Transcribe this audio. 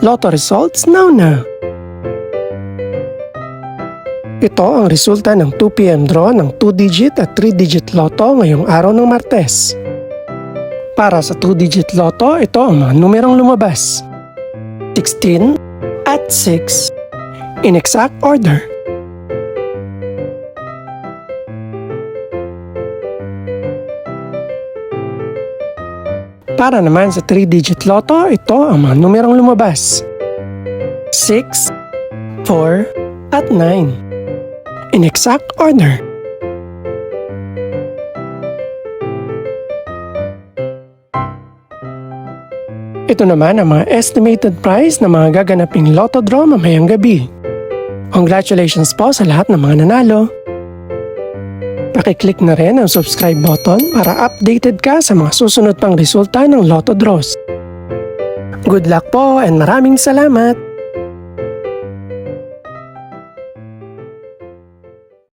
Lotto results now. Ito ang resulta ng 2 PM draw ng 2-digit at 3-digit lotto ngayong araw ng Martes. Para sa 2-digit lotto, ito ang mga numerong lumabas: 16 at 6 in exact order. Para naman sa 3-digit lotto, ito ang mga numerong lumabas: 6, 4, at 9 in exact order. Ito naman ang mga estimated price ng mga gaganaping lotto draw mamayang gabi. Congratulations po sa lahat ng mga nanalo. Pakiclick na rin ang subscribe button para updated ka sa mga susunod pang resulta ng lotto draws. Good luck po and maraming salamat!